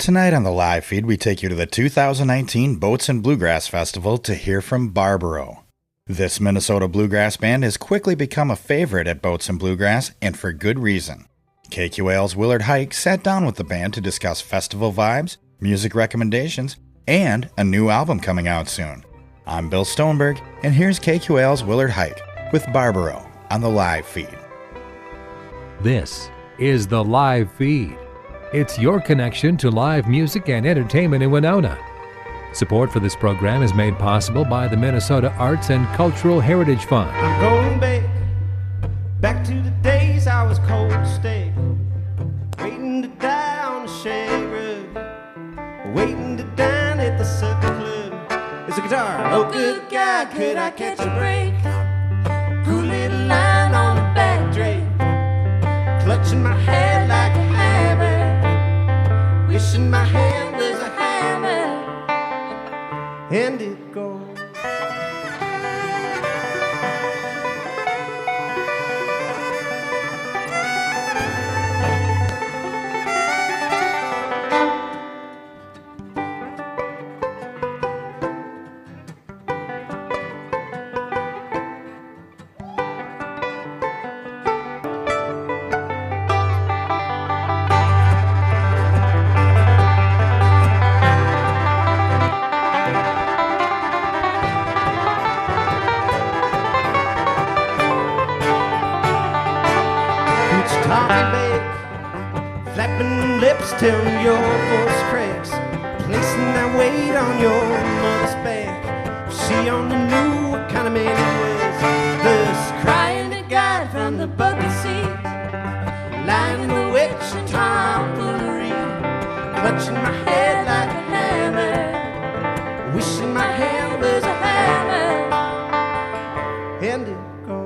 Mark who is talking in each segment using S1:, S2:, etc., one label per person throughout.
S1: Tonight on the live feed, we take you to the 2019 Boats and Bluegrass Festival to hear from Barbaro. This Minnesota bluegrass band has quickly become a favorite at Boats and Bluegrass, and for good reason. KQAL's Willard Huyck sat down with the band to discuss festival vibes, music recommendations, and a new album coming out soon. I'm Bill Stoneberg, and here's KQAL's Willard Huyck with Barbaro on the live feed.
S2: This is the live feed. It's your connection to live music and entertainment in Winona. Support for this program is made possible by the Minnesota Arts and Cultural Heritage Fund.
S3: I'm going back to the days I was cold to stay, waiting to die on the shade road, waiting to dine at the Circle Club. It's a guitar. Oh, good God, could I catch a break? Cool little line on the back drape, clutching my head like a hammer, wishing my hand was a hammer, and it goes. Flapping lips till your voice cracks, placing that weight on your mother's back. She only knew what kind of man he was, thus crying to God from the bucket seat, lying in the witch and tomfoolery, clutching my head like a hammer, wishing my hand was a hammer, and it goes.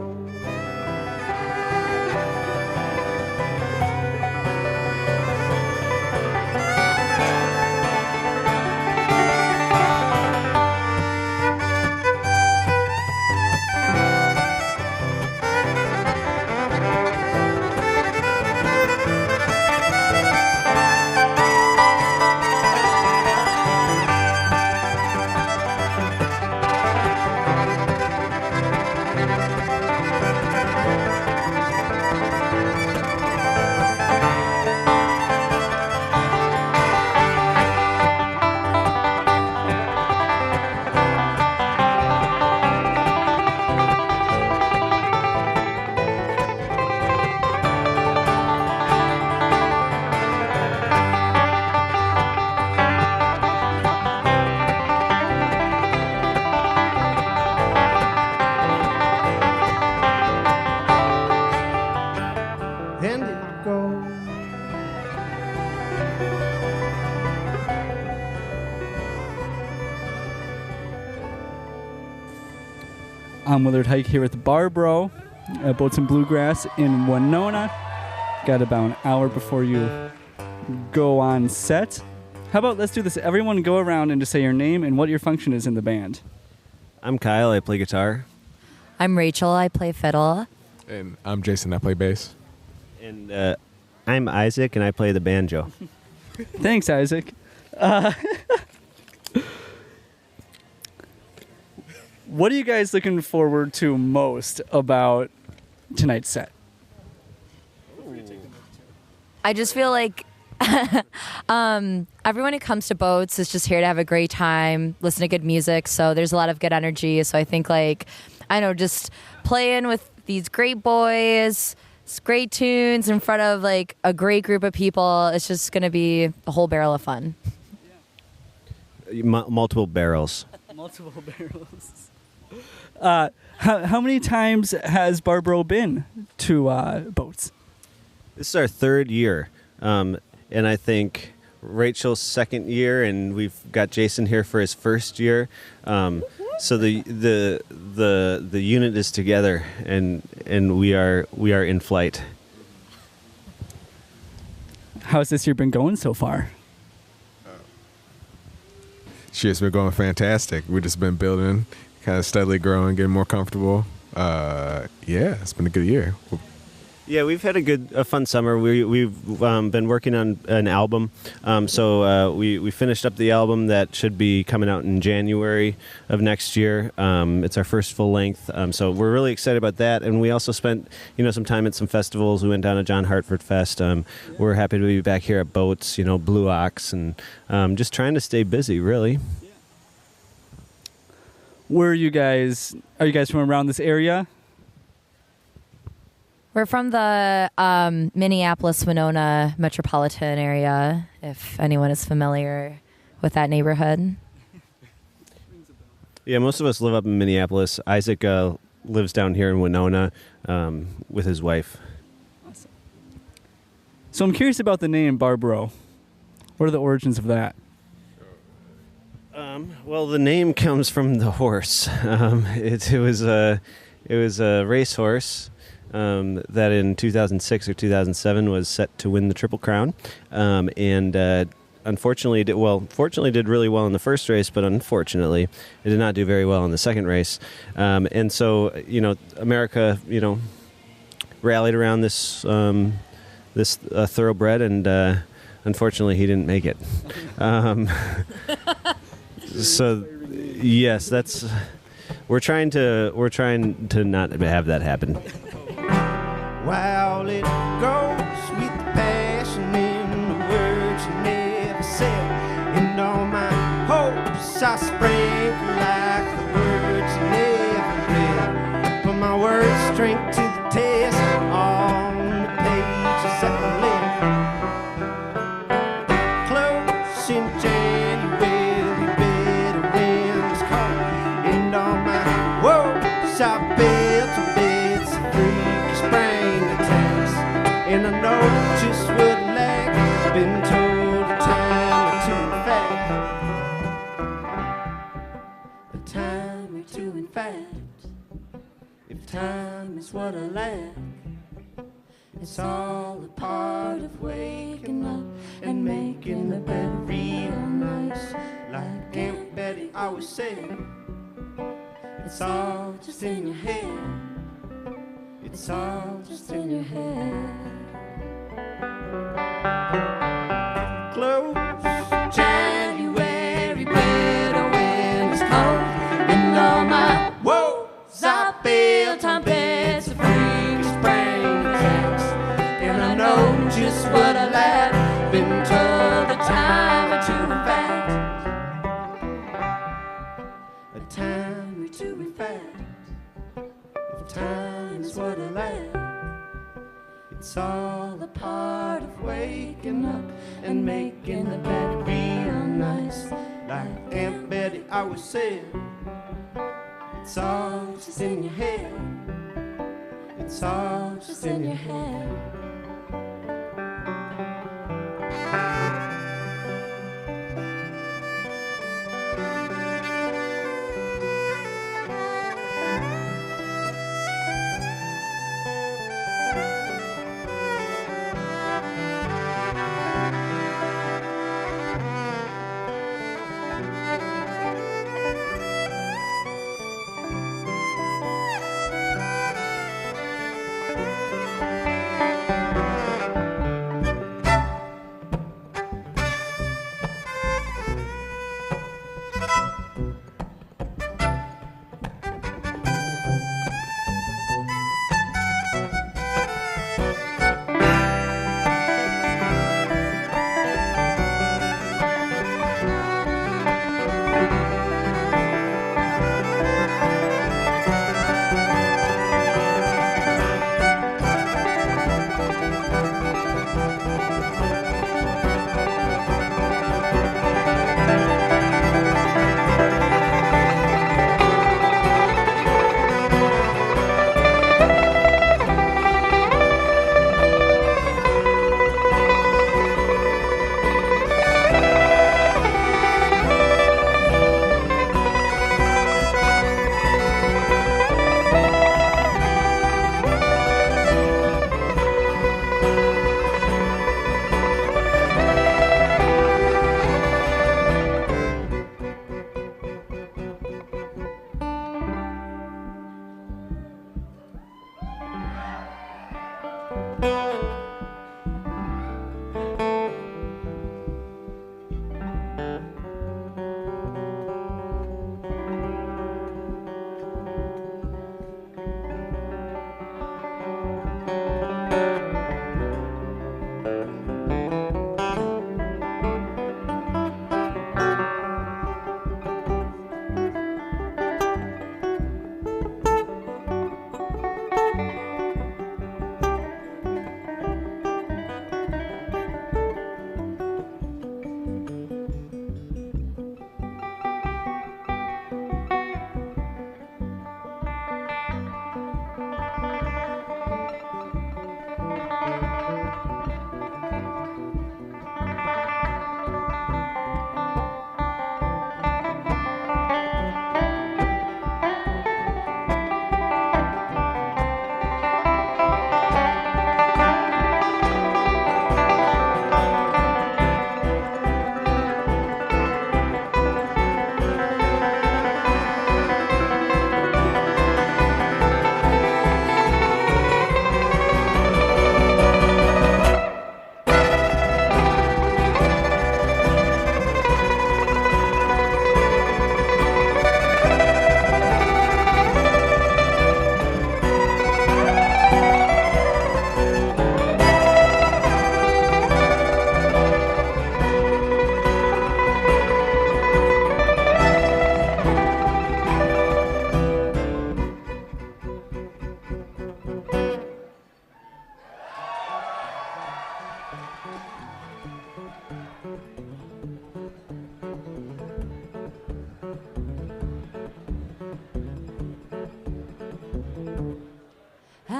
S4: I'm Willard Huyck here with Barbaro at Boats and Bluegrass in Winona. Got about an hour before you go on set. How about let's do this. Everyone go around and just say your name and what your function is in the band.
S5: I'm Kyle. I play guitar.
S6: I'm Rachel. I play fiddle.
S7: And I'm Jason. I play bass.
S5: And I'm Isaac, and I play the banjo.
S4: Thanks, Isaac. What are you guys looking forward to most about tonight's set?
S6: I just feel like everyone who comes to Boats is just here to have a great time, listen to good music. So there's a lot of good energy. So I think just playing with these great boys, great tunes in front of a great group of people. It's just going to be a whole barrel of fun.
S5: Multiple barrels.
S4: Multiple barrels. How many times has Barbaro been to Boats?
S5: This is our third year, and I think Rachel's second year, and we've got Jason here for his first year. So the unit is together, and we are in flight.
S4: How's this year been going so far?
S7: Shit's been going fantastic. We've just been building, kind of steadily growing, getting more comfortable. Yeah, it's been a good year.
S4: How many times has Barbaro been to Boats? This is our third year. And I think Rachel's second year, and we've got Jason here for his first year. So the unit is together, and we are in flight. How's this year been going so far?
S7: Shit's been going fantastic. We've just been building, kind of steadily growing, getting more comfortable. Yeah, it's been a good year.
S5: Yeah, we've had a fun summer. We've been working on an album. So we finished up the album that should be coming out in January of next year. It's our first full length. So we're really excited about that. And we also spent some time at some festivals. We went down to John Hartford Fest. We're happy to be back here at Boats, Blue Ox, and just trying to stay busy, really.
S4: Are you guys from around this area?
S6: We're from the Minneapolis, Winona metropolitan area, if anyone is familiar with that neighborhood.
S5: Yeah, most of us live up in Minneapolis. Isaac lives down here in Winona with his wife.
S4: Awesome. So I'm curious about the name Barbaro. What are the origins of that?
S5: Well, the name comes from the horse. It was a racehorse. That in 2006 or 2007 was set to win the Triple Crown, and unfortunately, fortunately did really well in the first race, but unfortunately, it did not do very well in the second race. And so, America, rallied around this thoroughbred, and unfortunately, he didn't make it. So, yes, we're trying to not have that happen.
S3: While it goes with the passion in the words you never said, and all my hopes I sprinkle like the words you never read. Put my words strength to the test on the pages that were left. Close in January, better winds cold, and all my woes I built to bits of freaky spring. And I know just what lack, been told a time or two in fact. A time or two in fact. If time is what I lack, it's all a part of waking up and making the bed real nice. Like Aunt Betty always said, it's all just in your head. It's all just in your head. Close January, bitter wind is cold, and all my woes I built on beds of freaky spring tracks. And I know just what I lack, been told a time or two in fact. A time or two in fact. If time is what I lack, it's all a part of waking up and making the bed real nice. Like Aunt Betty always said, it's all just in your head. It's all just in your head.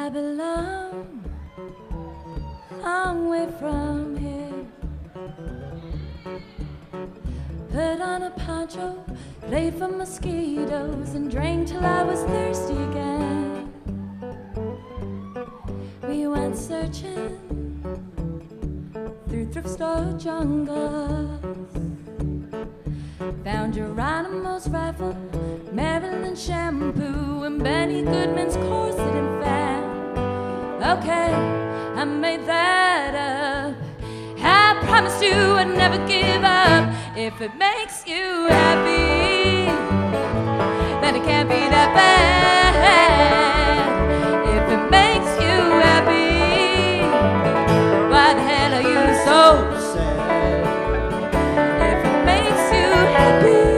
S8: I belong long way from here. Put on a poncho, played for mosquitoes, and drank till I was thirsty again. We went searching through thrift store jungles, found Geronimo's rifle, Maryland shampoo, and Benny Goodman's corset and fan. Okay, I made that up. I promised you I'd never give up. If it makes you happy, then it can't be that bad. If it makes you happy, why the hell are you so sad? If it makes you happy,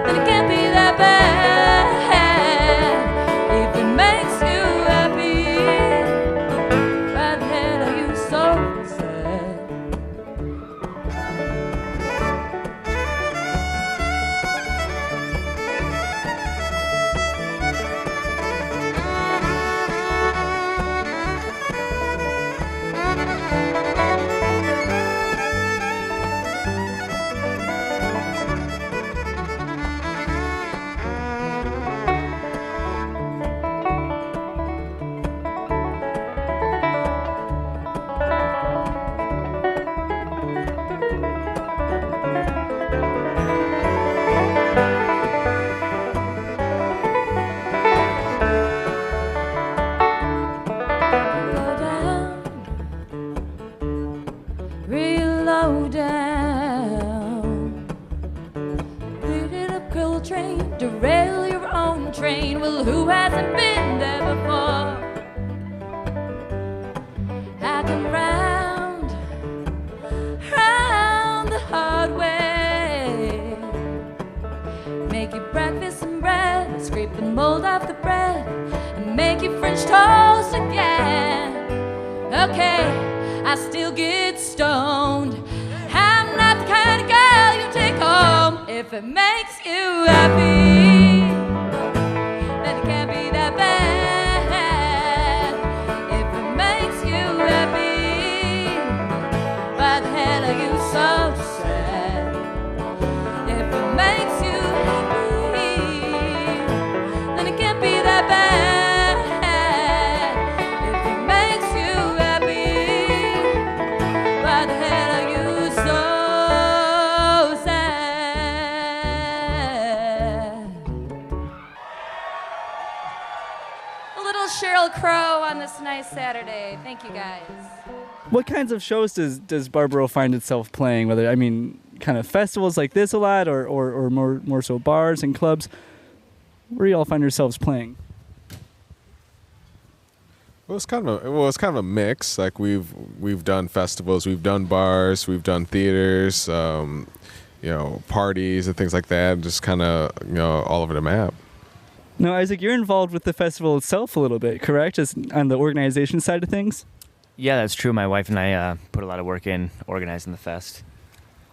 S8: then it can't be that bad. If it makes you happy, why the hell are you so sad? Derail your own train. Well, who hasn't been there before? I come round the hard way. Make you breakfast and bread, scrape the mold off the bread, and make you French toast again. Okay, I still get stoned. I'm not the kind of girl you take home. If it makes you happy, then it can't be that bad. If it makes you happy, why the hell are you so sad? If it makes you happy, then it can't be that bad. If it makes you happy, why the hell are you so sad? A little Sheryl Crow on this nice Saturday. Thank you, guys.
S4: What kinds of shows does Barbaro find itself playing? Whether, I mean, kind of festivals like this a lot, or more so bars and clubs. Where do y'all find yourselves playing?
S7: Well, it's kind of a mix. Like we've done festivals, we've done bars, we've done theaters, parties and things like that. Just kind of all over the map.
S4: Now, Isaac, you're involved with the festival itself a little bit, correct? Just on the organization side of things?
S9: Yeah, that's true. My wife and I put a lot of work in organizing the fest.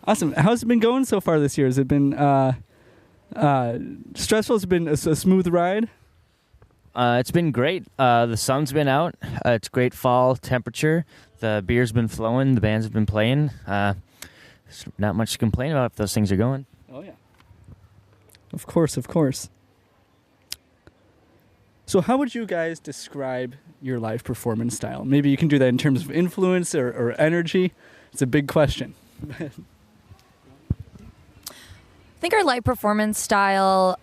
S4: Awesome. How's it been going so far this year? Has it been stressful? Has it been a smooth ride?
S9: It's been great. The sun's been out. It's great fall temperature. The beer's been flowing. The bands have been playing. There's not much to complain about if those things are going.
S4: Oh, yeah. Of course, of course. So how would you guys describe your live performance style? Maybe you can do that in terms of influence or energy. It's a big question.
S6: I think our live performance style,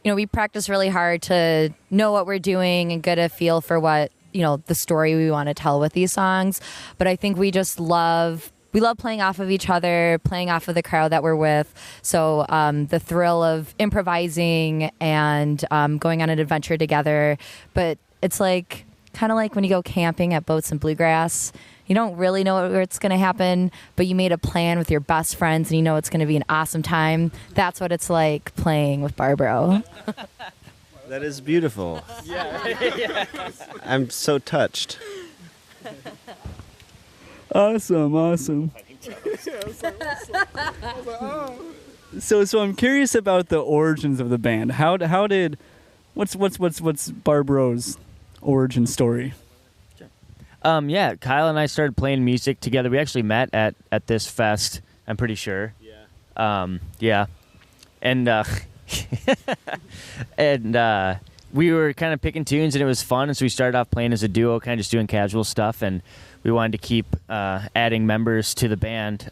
S6: we practice really hard to know what we're doing and get a feel for what, the story we want to tell with these songs. But I think we just love playing off of each other, playing off of the crowd that we're with. So the thrill of improvising and going on an adventure together. But it's kind of like when you go camping at Boats and Bluegrass. You don't really know where it's going to happen, but you made a plan with your best friends and you know it's going to be an awesome time. That's what it's like playing with Barbaro.
S5: That is beautiful. Yeah. I'm so touched.
S4: Awesome. So I'm curious about the origins of the band. How did What's Barbaro's origin story?
S9: Yeah, Kyle and I started playing music together. We actually met at this fest, I'm pretty sure. Yeah. And and we were kind of picking tunes, and it was fun. And so we started off playing as a duo, kind of just doing casual stuff. And we wanted to keep adding members to the band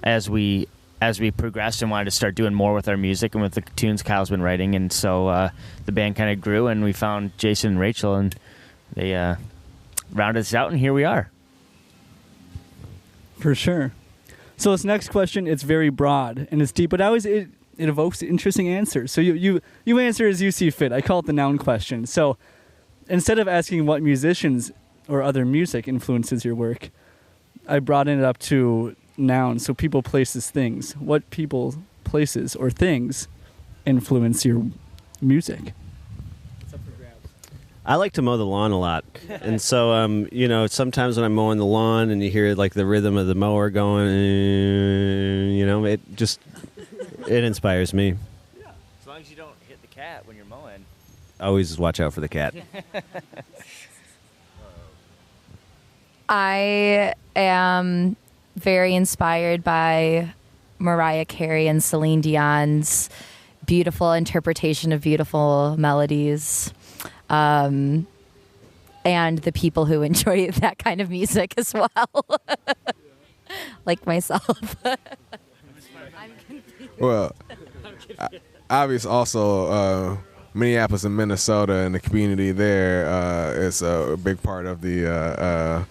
S9: as we progressed, and wanted to start doing more with our music and with the tunes Kyle's been writing. And so the band kind of grew, and we found Jason and Rachel, and they rounded us out, and here we are.
S4: For sure. So this next question, it's very broad and it's deep, but it evokes interesting answers. So you answer as you see fit. I call it the noun question. So instead of asking what musicians or other music influences your work, I broaden it up to nouns. So people, places, things. What people, places, or things influence your music?
S5: I like to mow the lawn a lot. And so, sometimes when I'm mowing the lawn and you hear like the rhythm of the mower going, it inspires me.
S9: Yeah. As long as you don't hit the cat when you're mowing.
S5: Always watch out for the cat.
S6: I am very inspired by Mariah Carey and Celine Dion's beautiful interpretation of beautiful melodies. And the people who enjoy that kind of music as well, like myself.
S7: Well, obviously also Minneapolis and Minnesota and the community there is a big part of the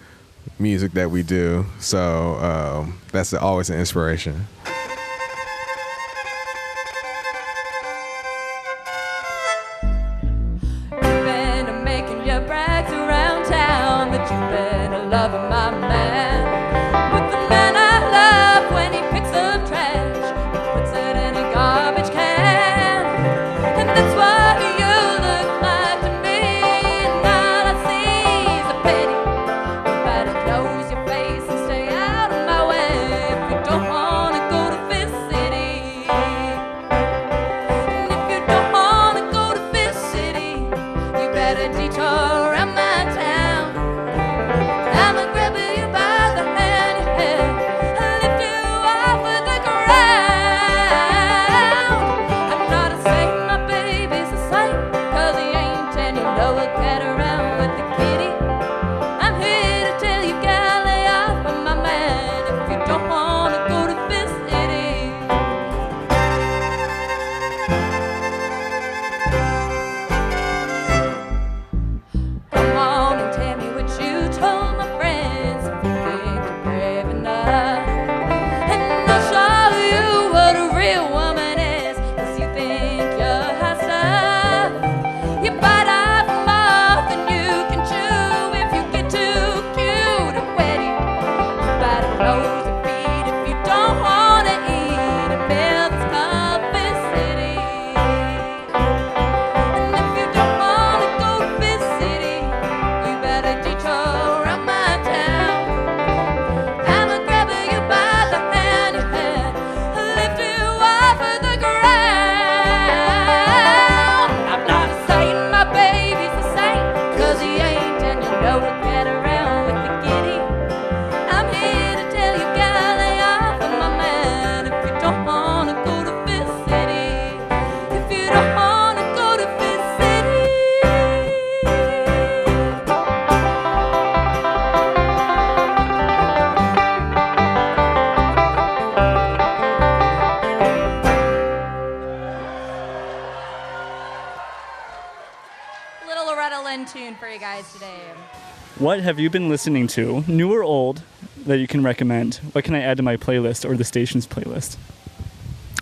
S7: music that we do. So that's always an inspiration.
S8: Loving my man, with the man I love when he picks up trash, puts it in a garbage can, and that's what you look like to me. And all I see is a pity. You better close your face and stay out of my way if you don't want to go to Fifth City. And if you don't want to go to Fifth City, you better detour around my town.
S4: What have you been listening to, new or old, that you can recommend? What can I add to my playlist or the station's playlist?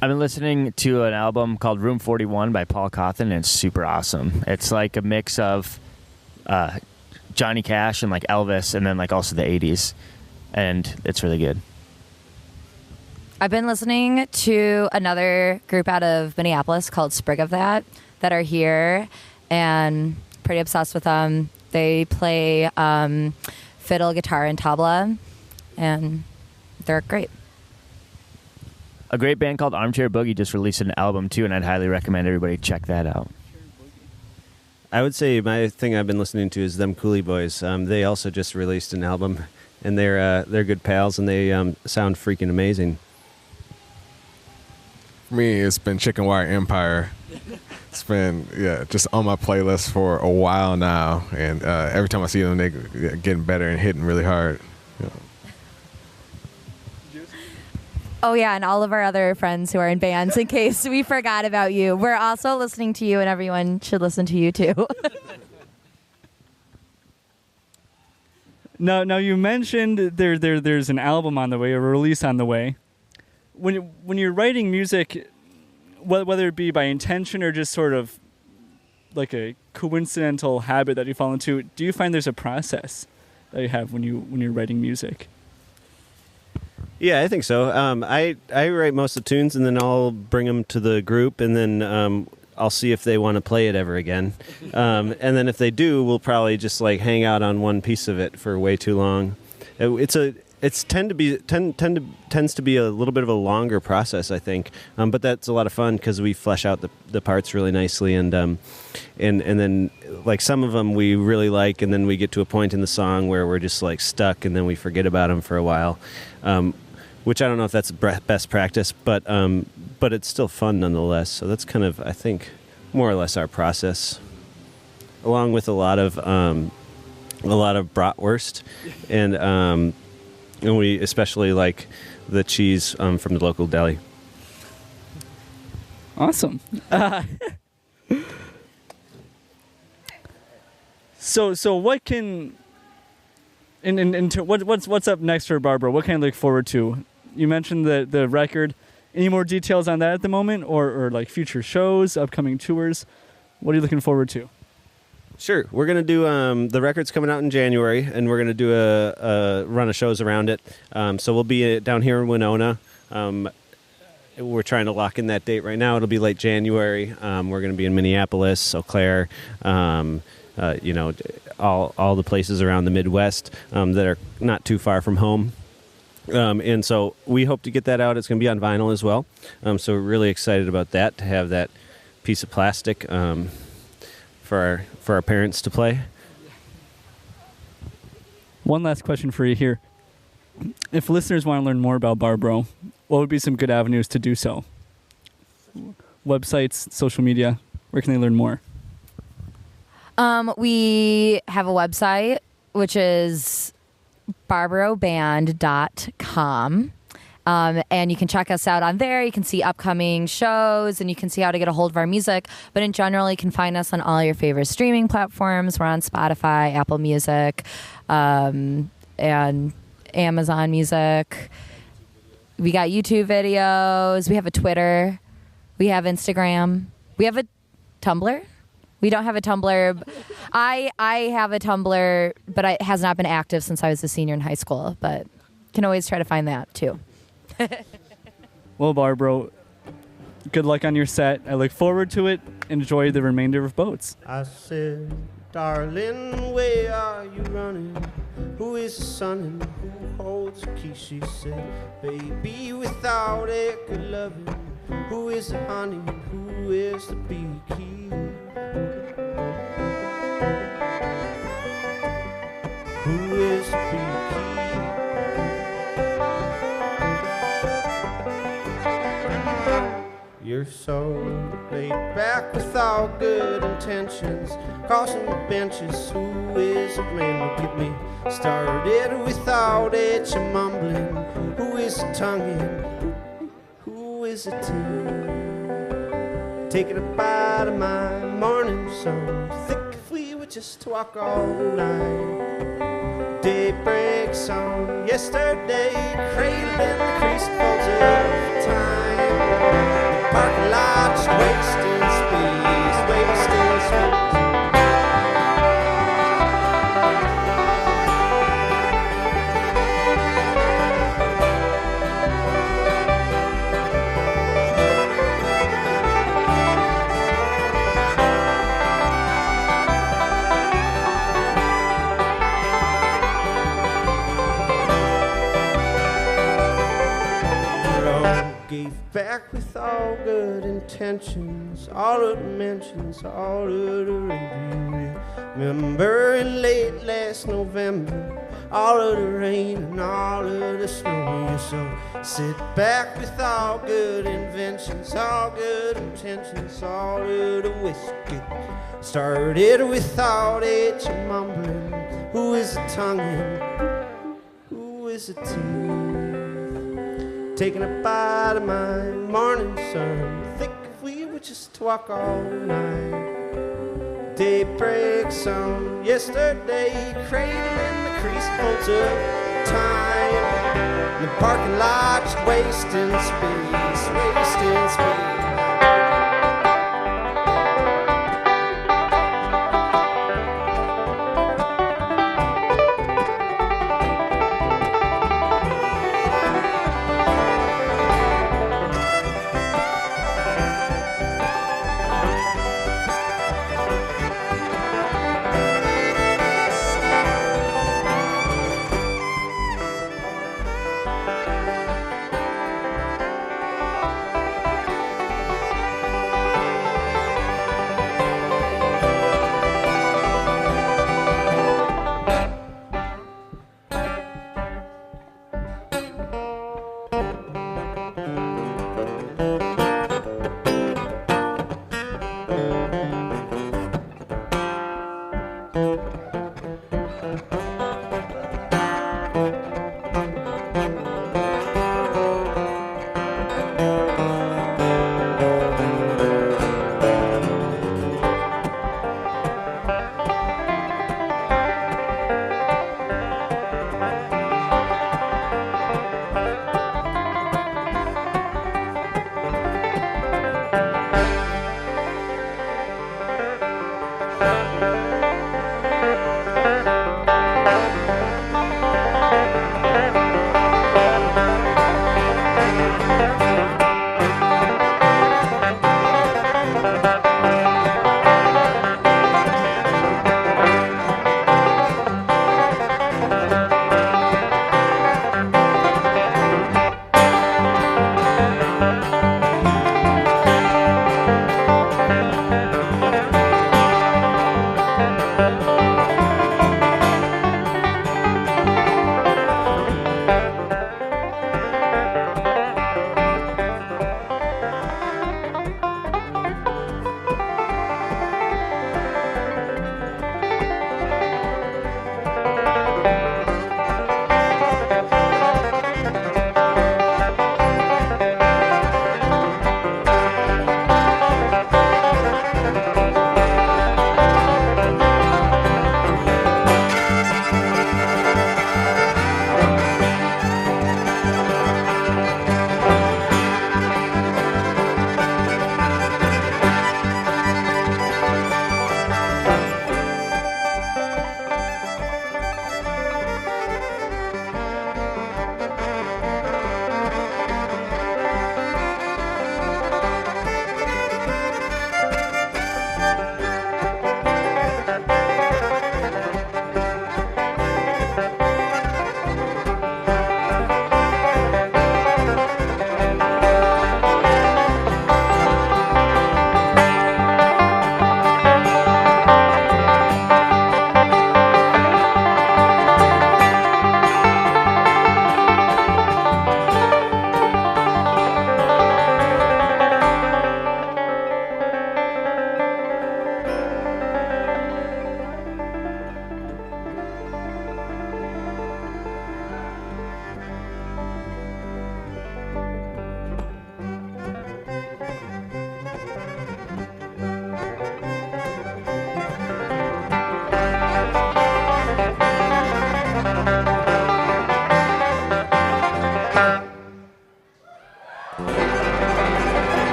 S9: I've been listening to an album called Room 41 by Paul Cawthon, and it's super awesome. It's like a mix of Johnny Cash and like Elvis, and then like also the 80s, and it's really good.
S6: I've been listening to another group out of Minneapolis called Sprig of That are here, and pretty obsessed with them. They play fiddle, guitar, and tabla, and they're great.
S9: A great band called Armchair Boogie just released an album too, and I'd highly recommend everybody check that out.
S5: I would say my thing I've been listening to is them Cooley Boys. They also just released an album, and they're good pals, and they sound freaking amazing.
S7: For me, it's been Chicken Wire Empire. It's been just on my playlist for a while now, and every time I see them, they're getting better and hitting really hard. You know.
S6: Oh, yeah, and all of our other friends who are in bands, in case we forgot about you. We're also listening to you, and everyone should listen to you, too.
S4: Now you mentioned there's an album on the way, a release on the way. When you're writing music, whether it be by intention or just sort of like a coincidental habit that you fall into, do you find there's a process that you have when you're writing music?
S5: Yeah, I think so. I write most of the tunes, and then I'll bring them to the group, and then I'll see if they want to play it ever again. And then if they do, we'll probably just like hang out on one piece of it for way too long. Tends to be a little bit of a longer process, I think. But that's a lot of fun because we flesh out the parts really nicely, and then like some of them we really like, and then we get to a point in the song where we're just like stuck, and then we forget about them for a while. Which I don't know if that's best practice, but it's still fun nonetheless. So that's kind of, I think, more or less our process, along with a lot of bratwurst, and we especially like the cheese from the local deli.
S4: Awesome. So what can what's up next for Barbaro? What can I look forward to? You mentioned the record. Any more details on that at the moment, or like future shows, upcoming tours? What are you looking forward to?
S5: Sure. We're going to do the record's coming out in January, and we're going to do a run of shows around it. So we'll be down here in Winona. We're trying to lock in that date right now. It'll be late January. We're going to be in Minneapolis, Eau Claire, all the places around the Midwest that are not too far from home. And so we hope to get that out. It's going to be on vinyl as well. So we're really excited about that, to have that piece of plastic for our parents to play.
S4: One last question for you here. If listeners want to learn more about Barbaro, what would be some good avenues to do so? Websites, social media, where can they learn more?
S6: We have a website, which is barbaroband.com. And you can check us out on there. You can see upcoming shows, and you can see how to get a hold of our music. But in general, you can find us on all your favorite streaming platforms. We're on Spotify, Apple Music, and Amazon Music. We got YouTube videos. We have a Twitter. We have Instagram. We have a Tumblr. We don't have a Tumblr. I have a Tumblr, but it has not been active since I was a senior in high school. But can always try to find that, too.
S4: Well, Barbaro, good luck on your set. I look forward to it. Enjoy the remainder of Boats.
S3: I said, darling, where are you running? Who is the sun and who holds the key? She said, baby, without it, good loving. Who is the honey and who is the beekeeper? Who is the beekeeper? You're so laid back without good intentions, crossing the benches. Who is the man who get me started without it? You're mumbling. Who is the tonguing? Who is the tongue? Taking a bite of my morning sun. Think if we would just walk all night. Day breaks on yesterday, cradled in the crease folds of time. Parking lot just wasting space, wasting space. gave back with all good intentions, all of the mentions, all of the radio. Remember in late last November, all of the rain and all of the snow. So sit back with all good inventions, all good intentions, all of the whiskey. Started without it, you mumbling. Who is a tonguing? Who is a teeth? Taking a bite of my morning sun. Think if we would just walk all night. Day breaks on yesterday, cradling the crease folds of time. In the parking lot, just wasting space, wasting space.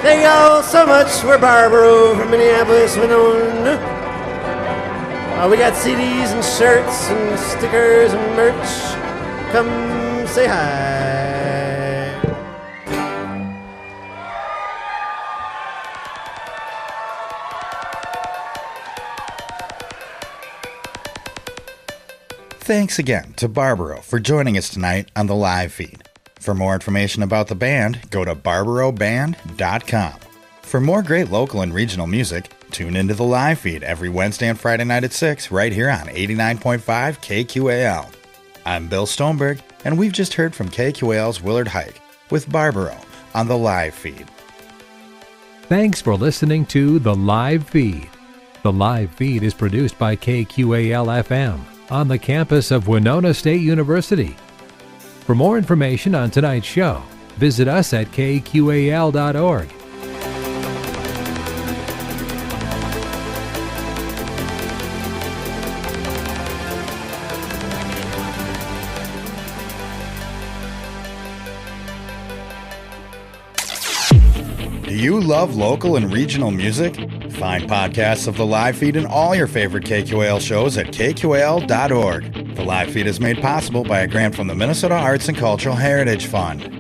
S3: Thank y'all so much. We're Barbaro from Minneapolis, Winona. We got CDs and shirts and stickers and merch. Come say hi.
S1: Thanks again to Barbaro for joining us tonight on the live feed. For more information about the band, go to barbaroband.com. For more great local and regional music, tune into the live feed every Wednesday and Friday night at 6 right here on 89.5 KQAL. I'm Bill Stoneberg, and we've just heard from KQAL's Willard Huyck with Barbaro on the live feed.
S2: Thanks for listening to The Live Feed. The Live Feed is produced by KQAL-FM on the campus of Winona State University. For more information on tonight's show, visit us at kqal.org.
S1: Do you love local and regional music? Find podcasts of the live feed and all your favorite KQAL shows at kqal.org. The live feed is made possible by a grant from the Minnesota Arts and Cultural Heritage Fund.